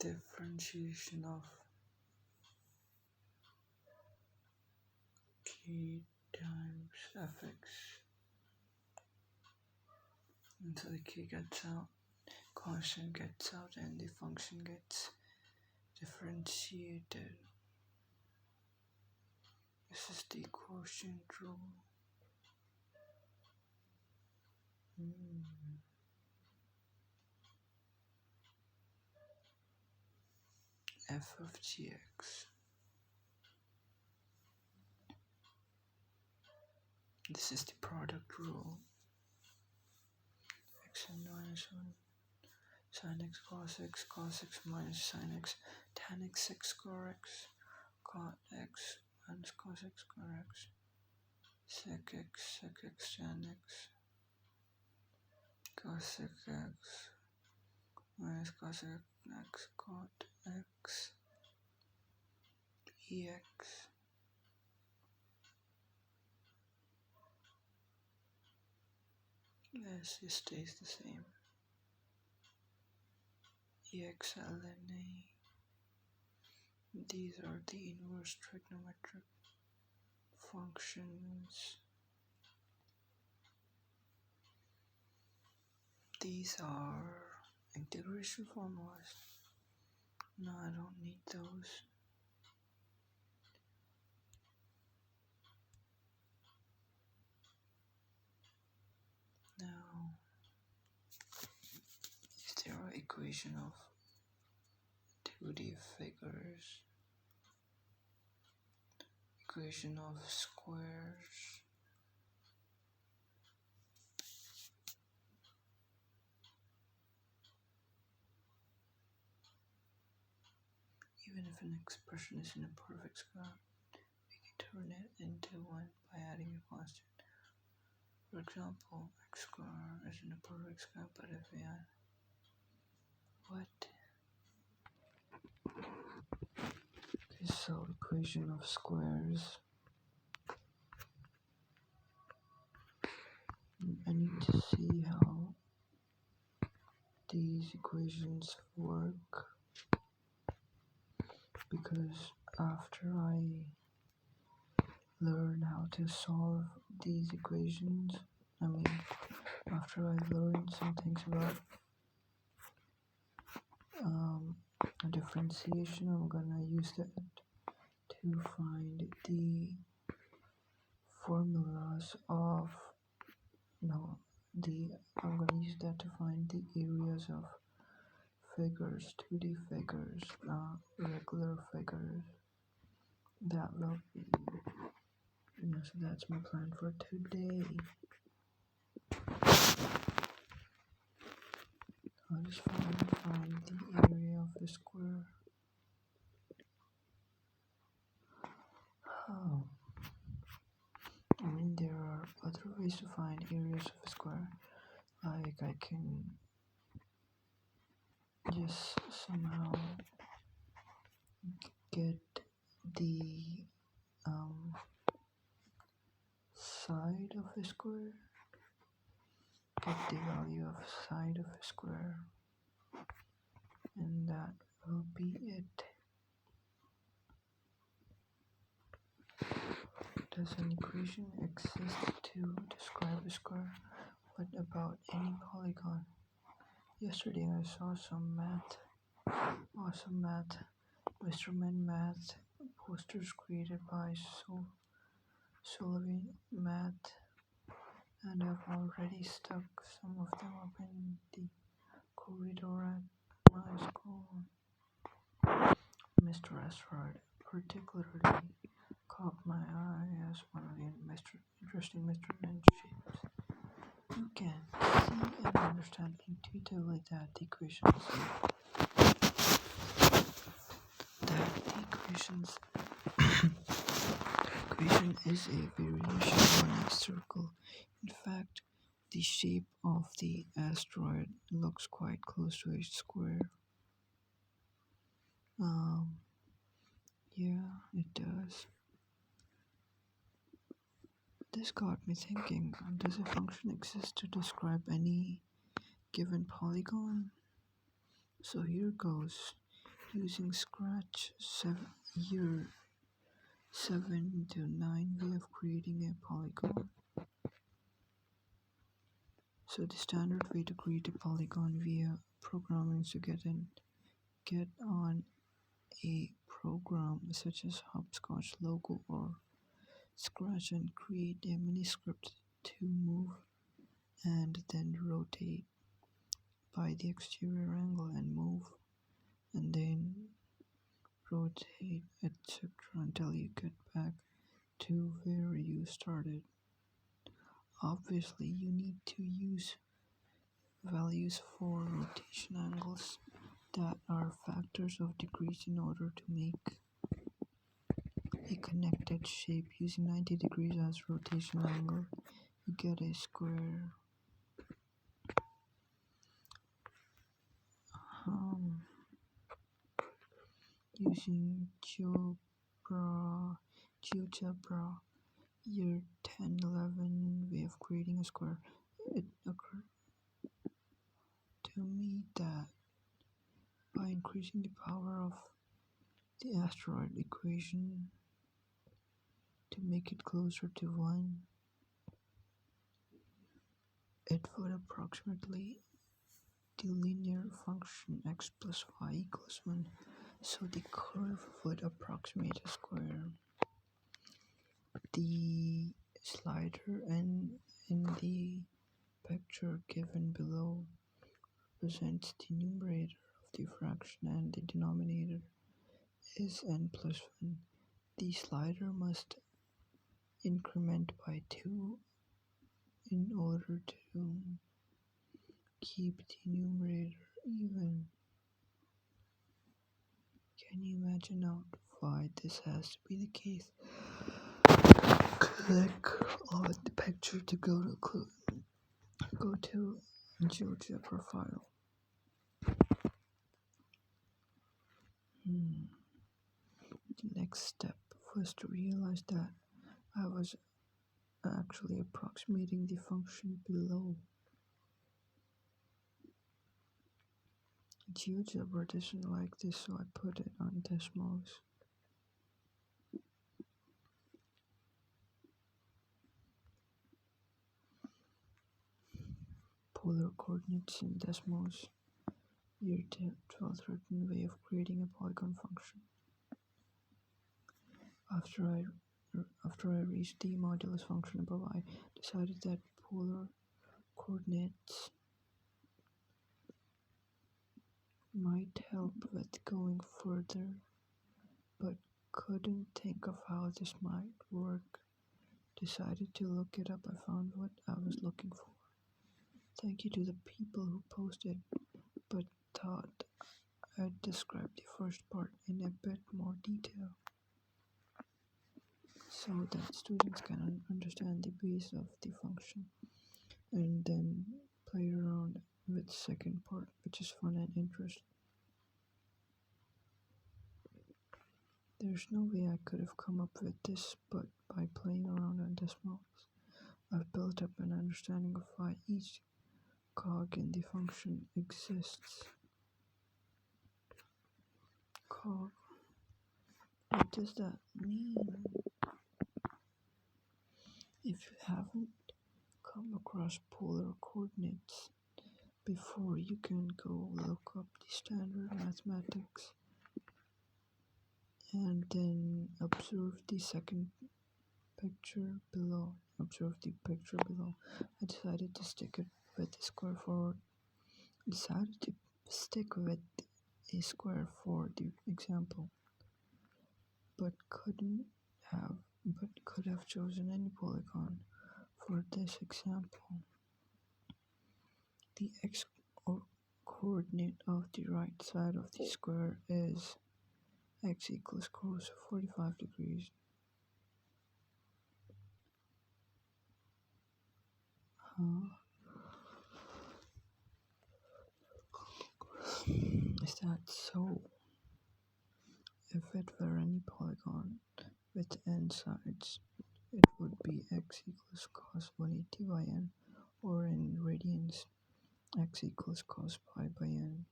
differentiation of k times fx, and so the k gets out, constant gets out, and the function gets differentiated. This is the quotient rule. F of gx. This is the product rule. X and minus 1. Sin x cos x minus sin x, tan x square x, cot x minus cos x square x, sec x tan x, cos x minus cos x cot x, ex. Yes, it stays the same. Ex ln a. These are the inverse trigonometric functions. These are integration formulas. No, I don't need those. Now, is there an equation of 2D figures? Equation of squares. Even if an expression is in a perfect square, we can turn it into one by adding a constant. For example, x squared is in a perfect square, but if we add okay, so equation of squares. I need to see how these equations work, because after I learn how to solve these equations, after I learn some things about differentiation, I'm gonna use that to find the formulas of I'm gonna use that to find the areas of figures, 2D figures, not regular figures. That will be, so that's my plan for today. I'll just find the area of the square. Oh. There are other ways to find areas of a square. Like I can just somehow get the side of a square, get the value of side of a square, and that will be it. Does an equation exist to describe a square? What about any polygon? Yesterday I saw some awesome math, Mr. Men Math posters created by Sullivan Math, and I've already stuck some of them up in the corridor at my school. Mr. Asteroid particularly caught my eye as one of the interesting Mr. Men shapes. You can see and understand intuitively that the equation is a variation on a circle. In fact, the shape of the asteroid looks quite close to a square. Yeah, it does. This got me thinking, does a function exist to describe any given polygon? So here goes. using Scratch year 7 to 9 way of creating a polygon. So the standard way to create a polygon via programming is to get on a program such as Hopscotch, Logo, or Scratch and create a mini script to move and then rotate by the exterior angle and move and then rotate, etc. until you get back to where you started. Obviously, you need to use values for rotation angles that are factors of degrees in order to make a connected shape. Using 90 degrees as rotation angle, you get a square. Using GeoGebra year 10-11 way of creating a square, it occurred to me that by increasing the power of the asteroid equation to make it closer to 1, it would approximately the linear function x plus y equals 1, so the curve would approximate a square. The slider in the picture given below represents the numerator of the fraction and the denominator is n plus 1. The slider must increment by 2 in order to keep the numerator even. Can you imagine out why this has to be the case? Click on the picture to go to GeoGebra file. The next step was to realize that I was actually approximating the function below. GeoGebra doesn't like this, so I put it on Desmos. Polar coordinates in Desmos year 12-13 way of creating a polygon function. After I reached the modulus function above, I decided that polar coordinates might help with going further, but couldn't think of how this might work. Decided to look it up. I found what I was looking for. Thank you to the people who posted, but thought I'd describe the first part in a bit more detail so that students can understand the base of the function and then play around with the second part, which is fun and interesting. There's no way I could have come up with this but by playing around on Desmos. I've built up an understanding of why each cog in the function exists. Cog. What does that mean? If you haven't come across polar coordinates before, you can go look up the standard mathematics and then observe the picture below. I decided to stick it with the square for a square for the example, but could have chosen any polygon for this example. The x coordinate of the right side of the square is x equals cos of 45 degrees. Is that so? If it were any polygon with n sides, it would be x equals cos 180 by n, or in radians, x equals cos pi by n.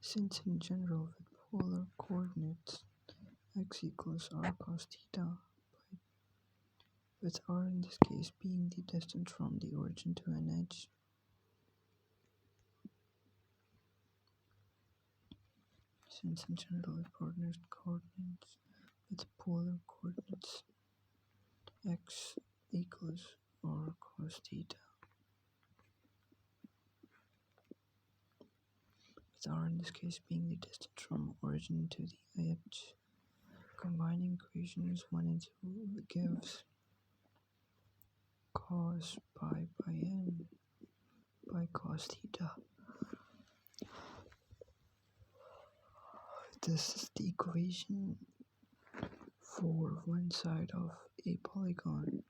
Since in general with polar coordinates x equals r cos theta, with r in this case being the distance from the origin to an edge, since in general with coordinates with polar coordinates x equals r cos theta, with r in this case being the distance from origin to the edge, combining equations 1 and 2 gives cos pi by n by cos theta. This is the equation for one side of a polygon.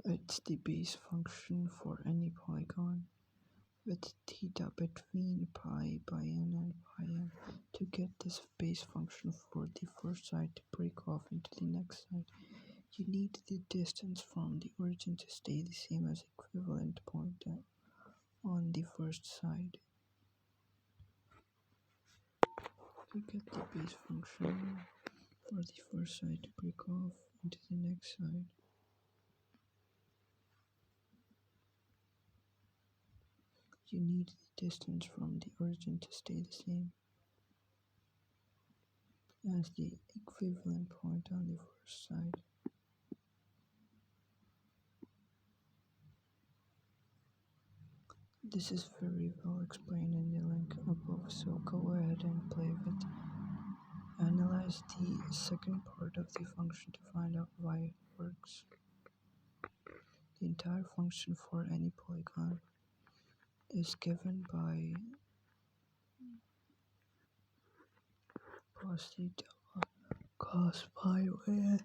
It's the base function for any polygon with theta between pi by n and pi n. To get this base function for the first side to break off into the next side, you need the distance from the origin to stay the same as equivalent point on the first side. To get the base function for the first side to break off into the next side, you need the distance from the origin to stay the same as the equivalent point on the first side. This is very well explained in the link above, so go ahead and play with it. Analyze the second part of the function to find out why it works. The entire function for any polygon is given by cos theta cos pi by n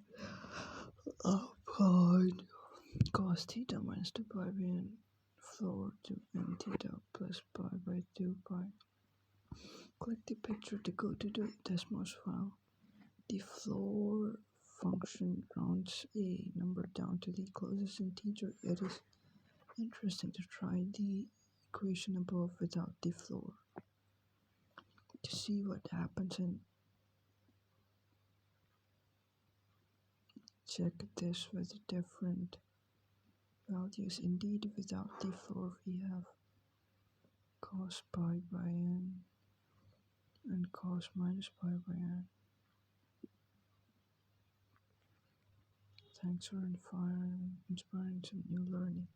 upon cos theta minus 2 pi by n floor to n theta plus pi by 2 pi. Click the picture to go to the Desmos file. The floor function rounds a number down to the closest integer. It is interesting to try the equation above without the floor to see what happens, and check this with different values. Indeed, without the floor we have cos pi by n and cos minus pi by n. Thanks for inspiring some new learning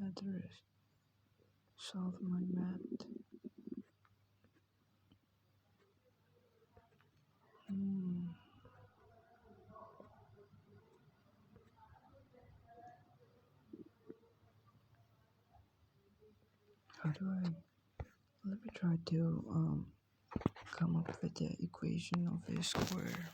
at the rest. Solve my math. How do I? Let me try to come up with the equation of a square.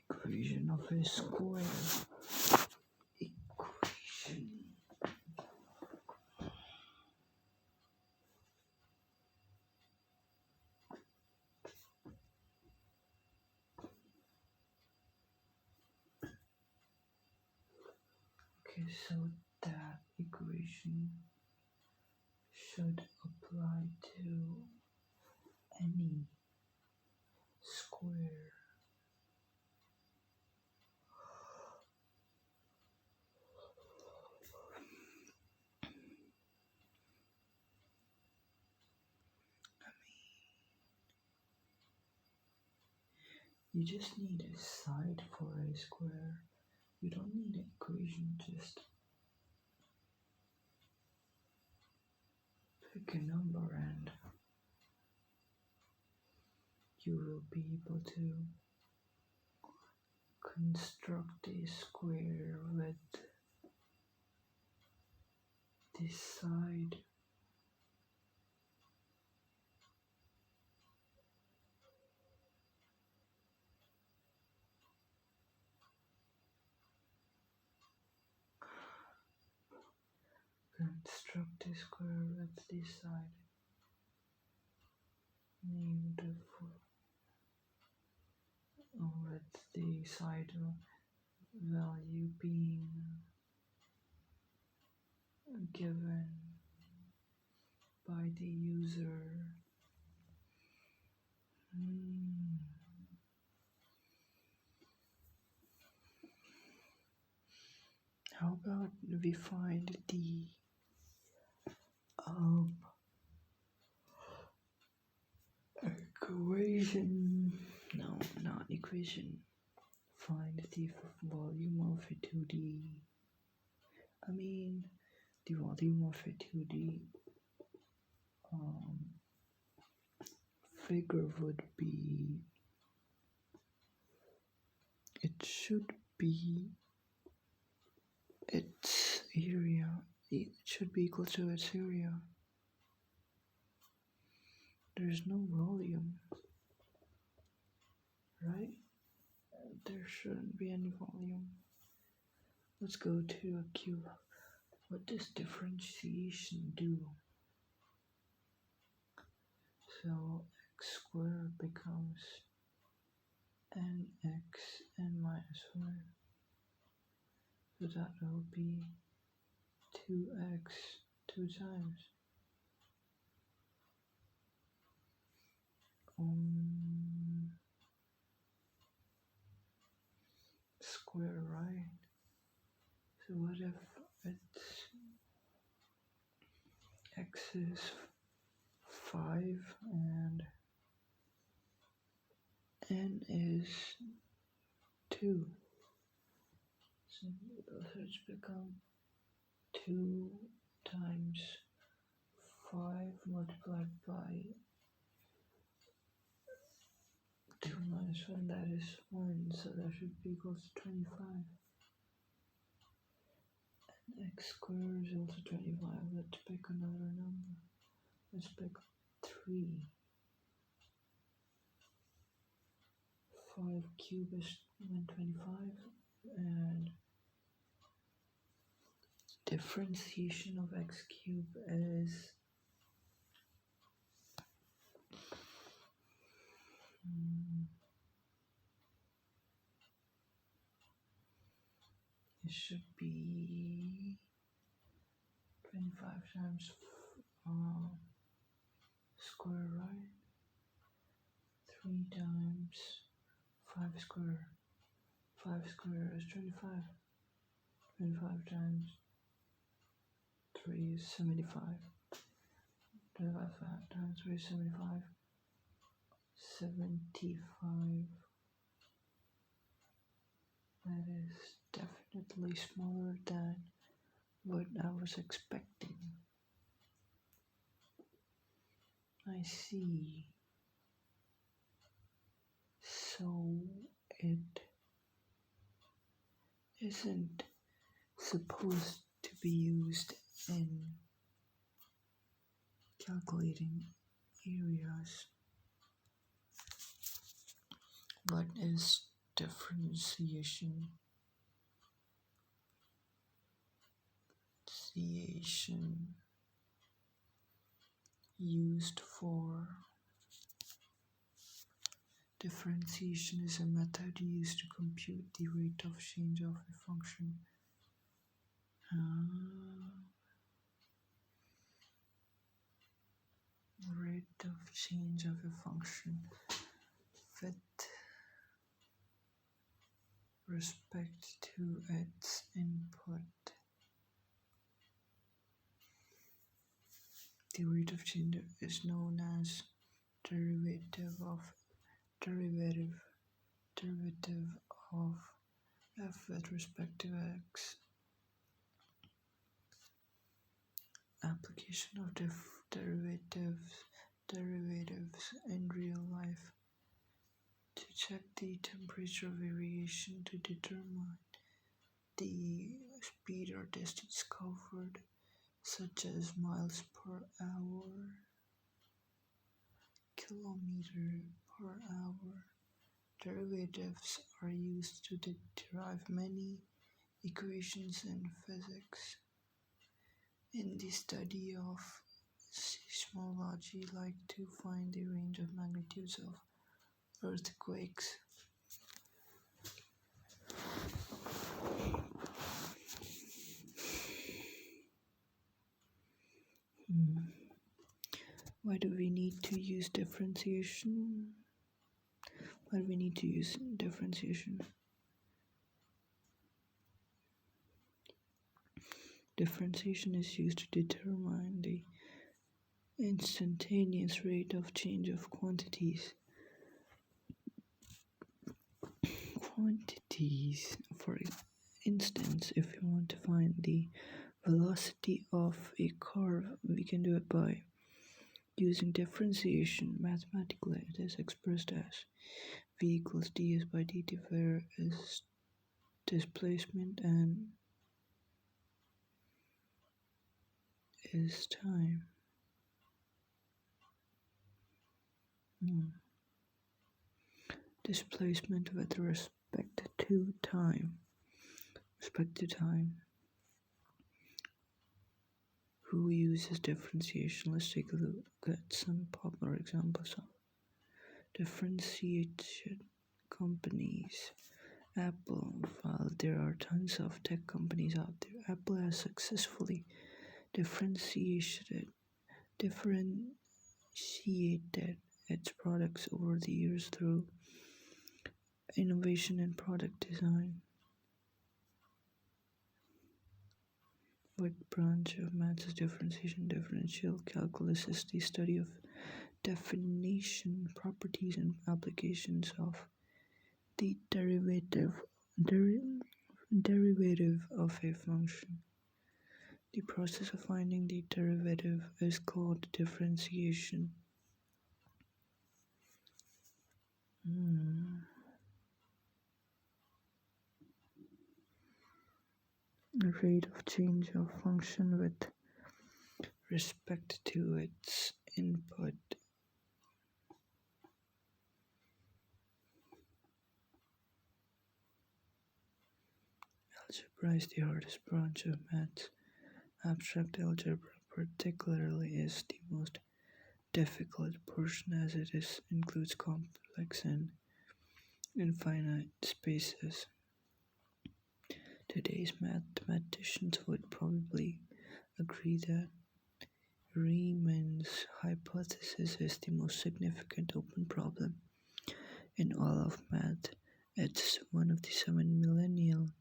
Equation of a square. Equation. Okay, so that equation should apply to any square. You just need a side for a square. You don't need an equation, just pick a number and you will be able to construct a square with this side. Construct a square with this side named for with the side value being given by the user. How about we find the equation? No, not equation. Find the volume of a 2D. The volume of a 2D figure would be, it should be its area. It should be equal to its area. There's no volume, right? There shouldn't be any volume. Let's go to a cube. What does differentiation do? So x squared becomes nx n minus 1. So that will be 2x 2 times. Square, right? So what if it's x is 5 and n is 2? So it's become 2 times 5 multiplied by 2 minus 1, that is 1, so that should be equal to 25. And x squared is also 25. Let's pick another number. Let's pick 3. 5 cubed is 125, and differentiation of x cubed is it should be 25 times square, right? 3 times 5 square. 5 square is 25. 25 times 3 is 75. 25 times 3 is 75. 75. That is definitely smaller than what I was expecting. I see. So it isn't supposed to be used in calculating areas. What is differentiation? Used for? Differentiation is a method used to compute the rate of change of a function. Rate of change of a function with respect to its input. The rate of change is known as derivative of f with respect to x. Application of derivatives in real life. To check the temperature variation to determine the speed or distance covered, such as miles per hour, kilometer per hour. Derivatives are used to derive many equations in physics. In the study of seismology, like to find the range of magnitudes of earthquakes. do we need to use differentiation? Why do we need to use differentiation? Differentiation is used to determine the instantaneous rate of change of quantities. For instance, if we want to find the velocity of a curve, we can do it by using differentiation mathematically. It is expressed as v equals ds by dt, where is displacement and is time. Displacement with respect to time. Who uses differentiation? Let's take a look at some popular examples of differentiation companies. Apple. While there are tons of tech companies out there, Apple has successfully differentiated its products over the years through innovation in product design. What branch of maths is differentiation? Differential calculus is the study of definition, properties, and applications of the derivative of a function. The process of finding the derivative is called differentiation. The rate of change of function with respect to its input. Algebra is the hardest branch of maths. Abstract algebra particularly is the most difficult portion, as it includes complex and infinite spaces. Today's mathematicians would probably agree that Riemann's hypothesis is the most significant open problem in all of math. It's one of the 7 Millennium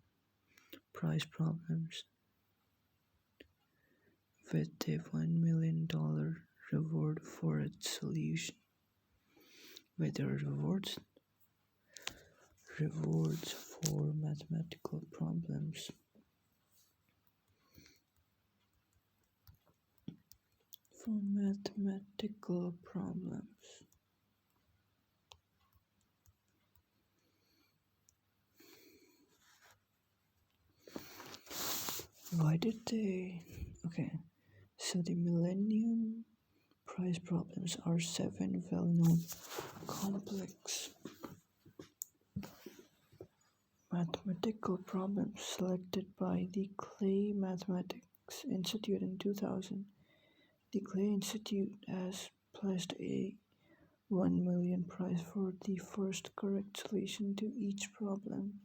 Prize problems, with a $1 million reward for its solution. With the rewards for mathematical problems. Why did they? Okay, so the Millennium Prize problems are 7 well-known complex mathematical problems selected by the Clay Mathematics Institute in 2000. The Clay Institute has pledged a $1 million prize for the first correct solution to each problem.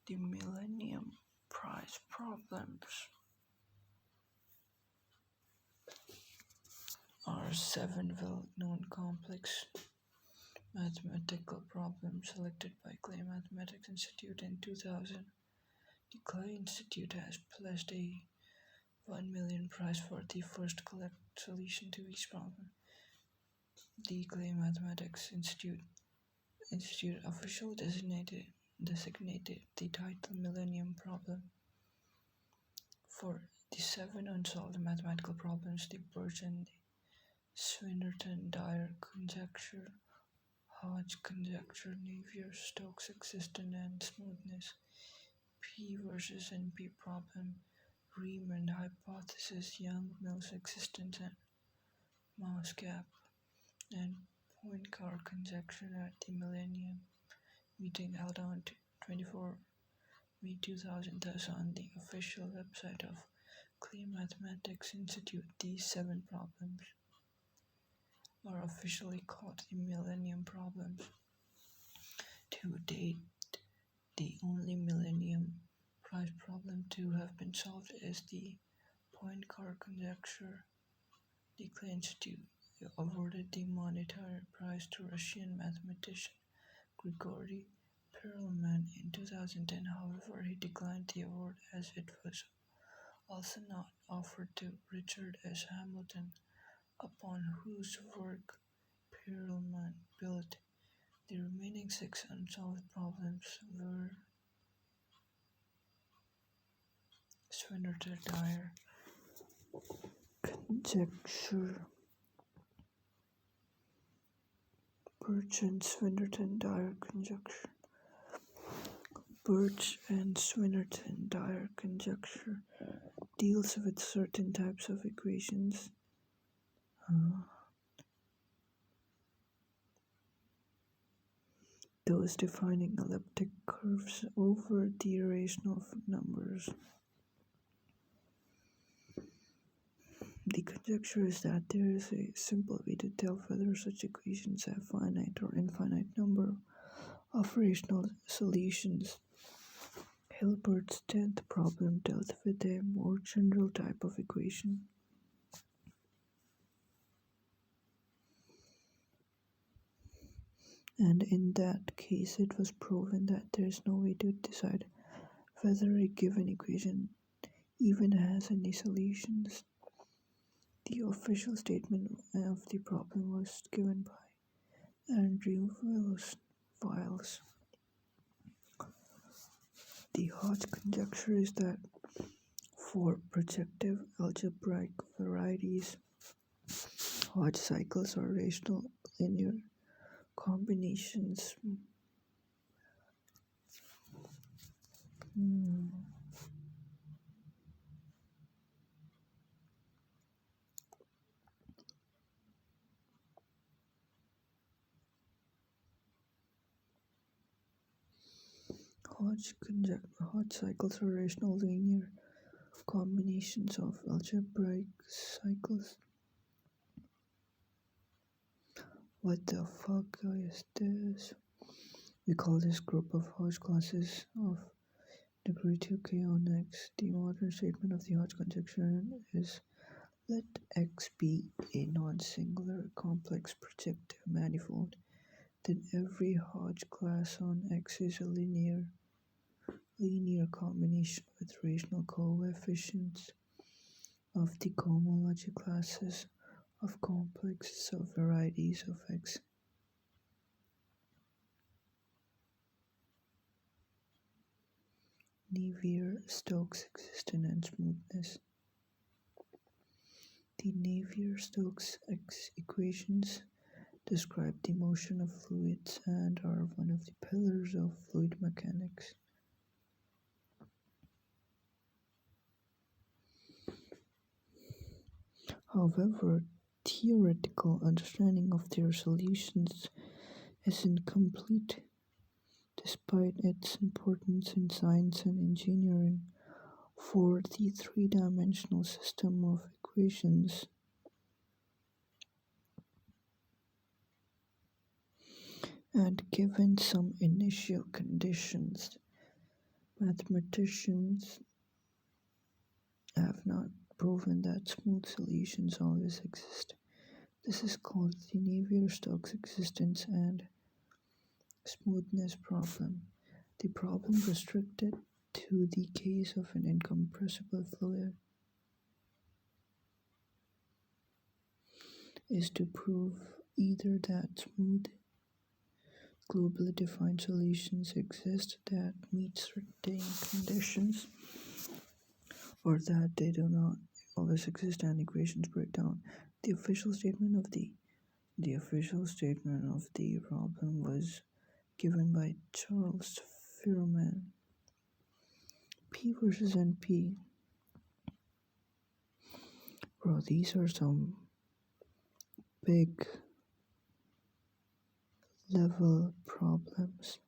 The Millennium Prize problems are 7 well-known complex mathematical problems selected by Clay Mathematics Institute in 2000. The Clay Institute has pledged a $1 million prize for the first correct solution to each problem. The Clay Mathematics Institute officially designated the title Millennium Problem for the 7 unsolved mathematical problems: the Birch and the Swinnerton-Dyer conjecture, Hodge conjecture, Navier-Stokes existence and smoothness, P versus NP problem, Riemann hypothesis, Young-Mills existence and mass gap, and Poincare conjecture at the Millennium meeting held on 24 May 2000. Thus, on the official website of Clay Mathematics Institute, these 7 problems are officially called the Millennium Problems. To date, the only Millennium Prize problem to have been solved is the Poincare conjecture. The Klein Institute awarded the monetary prize to Russian mathematician Grigory Perelman in 2010. However, he declined the award as it was also not offered to Richard S. Hamilton, upon whose work Perelman built. The remaining 6 unsolved problems were Swinnerton-Dyer conjecture, Birch and Swinnerton-Dyer conjecture. Birch and Swinnerton-Dyer conjecture deals with certain types of equations. Those defining elliptic curves over the irrational numbers. The conjecture is that there is a simple way to tell whether such equations have finite or infinite number of rational solutions. Hilbert's 10th problem dealt with a more general type of equation. And in that case, it was proven that there is no way to decide whether a given equation even has any solutions. The official statement of the problem was given by Andrew Wiles. The Hodge conjecture is that for projective algebraic varieties, Hodge cycles are rational linear combinations. Hodge cycles are rational linear combinations of algebraic cycles. What the fuck is this? We call this group of Hodge classes of degree 2k on X. The modern statement of the Hodge conjecture is: let X be a non-singular complex projective manifold, then every Hodge class on X is a linear combination with rational coefficients of the cohomology classes of complexes of varieties of X. Navier-Stokes existence and smoothness. The Navier-Stokes equations describe the motion of fluids and are one of the pillars of fluid mechanics. However, theoretical understanding of their solutions is incomplete, despite its importance in science and engineering for the three-dimensional system of equations. And given some initial conditions, mathematicians have not proven that smooth solutions always exist. This is called the Navier-Stokes existence and smoothness problem. The problem restricted to the case of an incompressible fluid is to prove either that smooth, globally defined solutions exist that meet certain conditions, or that they do not always exist and equations break down. The official statement of the problem was given by Charles Firman. P versus NP. Bro, these are some big level problems.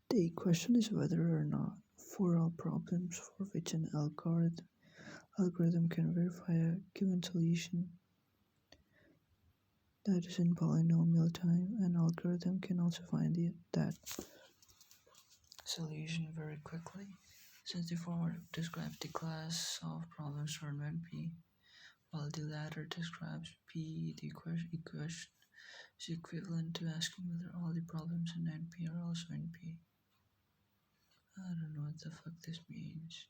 The question is whether or not for all problems for which an algorithm can verify a given solution that is in polynomial time, an algorithm can also find that solution very quickly, since the former describes the class of problems for NP, while the latter describes P. The equation is equivalent to asking whether all the problems in NP are also NP. I don't know what the fuck this means.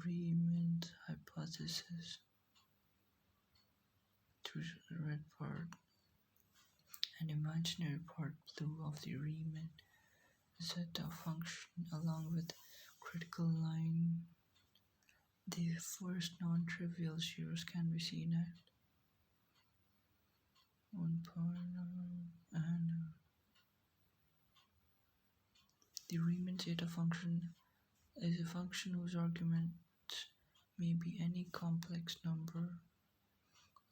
Riemann hypothesis. Choose the red part. An imaginary part blue of the Riemann zeta function along with critical line. The first non-trivial zeros can be seen at 1 point and the Riemann zeta function is a function whose argument may be any complex number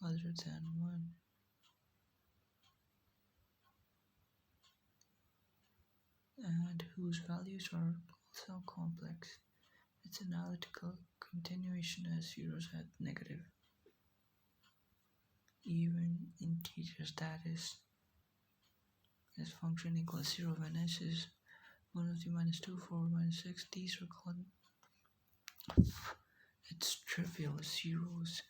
other than 1. And whose values are also complex. Its analytical continuation has zeros at negative, even integers, that is, this function equals 0 when s is 1 of the minus 2, 4, minus 6. These are called its trivial zeros.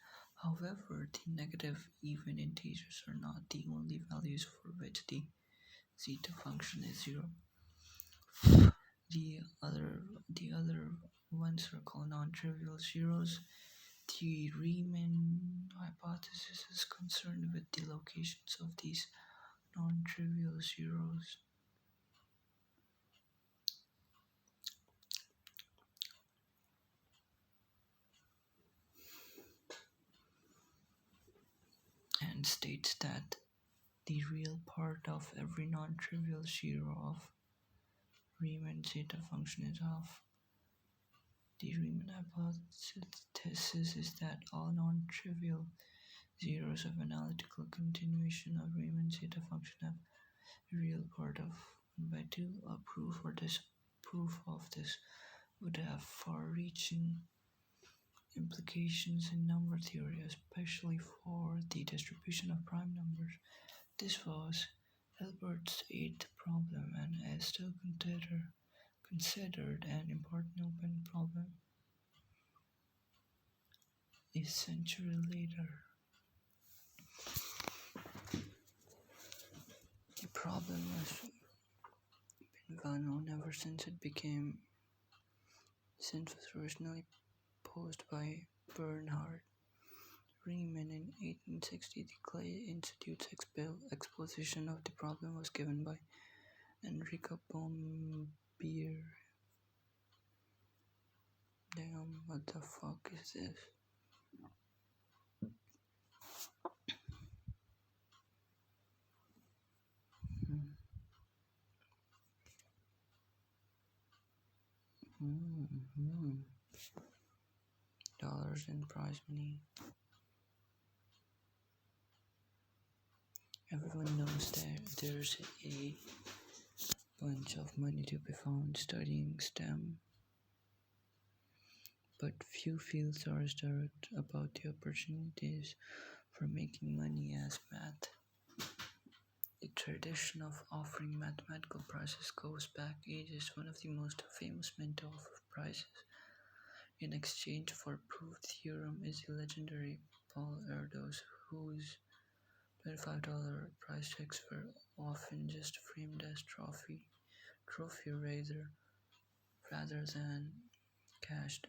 However, the negative even integers are not the only values for which the zeta function is 0. The other ones are called non-trivial zeros. The Riemann hypothesis is concerned with the locations of these non-trivial zeros. And states that the real part of every non-trivial zero of Riemann zeta function is half. The Riemann hypothesis is that all non-trivial zeros of analytical continuation of Riemann zeta function have a real part of 1 by 2. A proof of this would have far-reaching implications in number theory, especially for the distribution of prime numbers. This was Hilbert's eighth problem and is still considered an important open problem a century later. The problem has been well known ever since was originally posed by Bernhard Riemann in 1860. The Clay Institute's exposition of the problem was given by Enrico Bombier. Damn, what the fuck is this? Dollars in prize money. Everyone knows that there's a bunch of money to be found studying STEM, but few fields are as direct about the opportunities for making money as math. The tradition of offering mathematical prizes goes back ages. One of the most famous men to offer prizes in exchange for proved theorem is the legendary Paul Erdos, whose $25 prize checks were often just framed as trophy rather than cashed.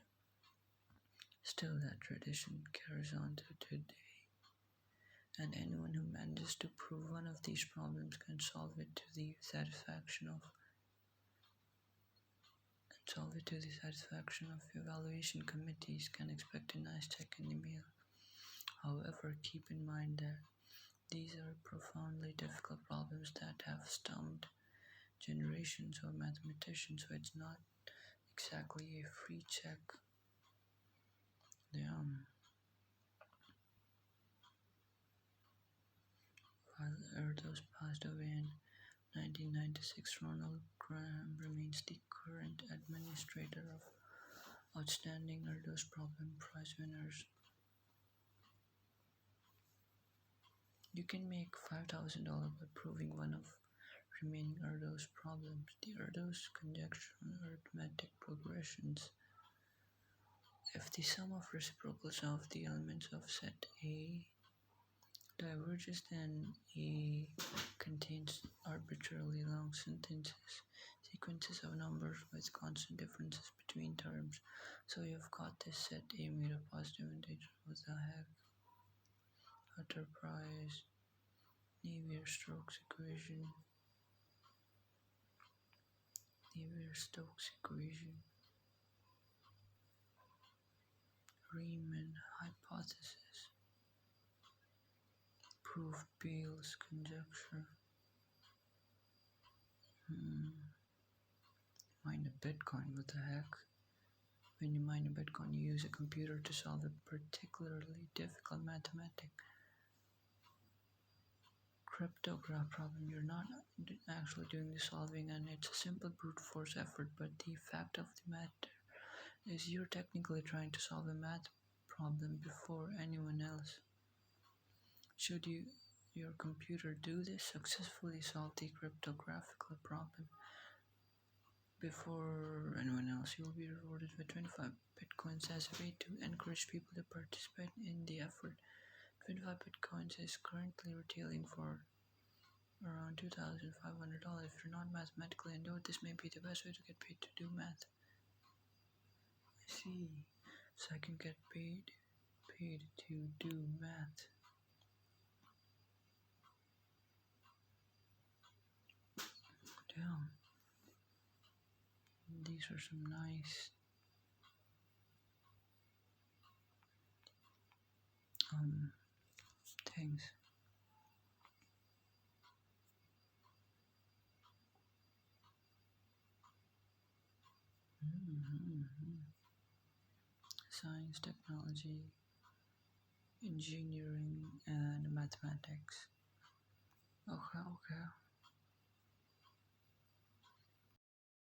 Still, that tradition carries on to today, and anyone who manages to prove one of these problems can solve it to the satisfaction of evaluation committees can expect a nice check in the mail. However, keep in mind that these are profoundly difficult problems that have stumped generations of mathematicians, so it's not exactly a free check. While Erdos passed away in 1996, Ronald Graham remains the current administrator of outstanding Erdos Problem Prize winners. You can make $5,000 by proving one of remaining Erdos problems. The Erdos conjecture on arithmetic progressions. If the sum of reciprocals of the elements of set A diverges, then A contains arbitrarily long sequences of numbers with constant differences between terms. So you've got this set A made of positive integers. What the heck? Enterprise, Navier-Stokes equation, Riemann hypothesis, proof Bayes' conjecture. Mine a Bitcoin, what the heck? When you mine a Bitcoin, you use a computer to solve a particularly difficult mathematic cryptograph problem. You're not actually doing the solving, and it's a simple brute force effort, but the fact of the matter is you're technically trying to solve a math problem before anyone else. Should your computer do this, successfully solve the cryptographical problem before anyone else, you'll be rewarded with 25 bitcoins as a way to encourage people to participate in the effort. 25 bitcoins is currently retailing for around $2,500. If you're not mathematically endowed, this may be the best way to get paid to do math. I see. So I can get paid to do math. Damn. These are some nice things. Science, technology, engineering, and mathematics. Okay.